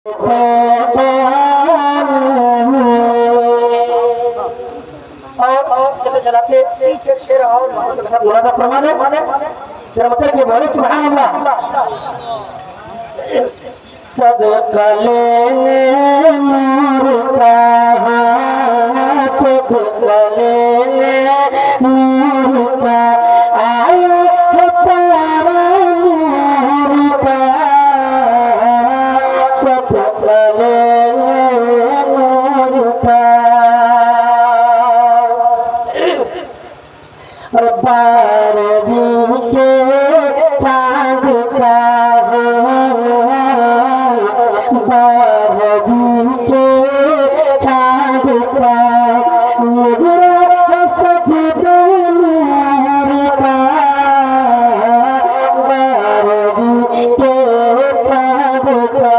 और चलाते शेर और बोला था प्रमाण है तेरा मतलब ये बोले सुभान अल्लाह सदका लेने नूर का सदका लेने नूर का आया तारा नूर का सदका लेने नूर का बारवी के चाँद का बारवी के चाँद का मेरा सजदा नूर का बारवी के चाँद का बारवी के चाँद का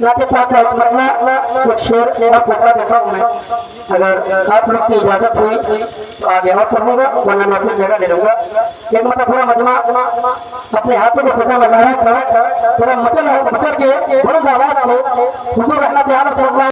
नाते पाक मतलब कुछ शेर मेरा पोता देखा हूँ मैं अगर आप लोग की इजाजत हुई तो आगे और पढ़ूंगा वरना मैं अपनी जगह ले लूंगा एक मतलब पूरा मजमा अपने हाथों को फंसा लगा रहा है पूरा मचल के बड़ी आवाज से हुजूर रहमत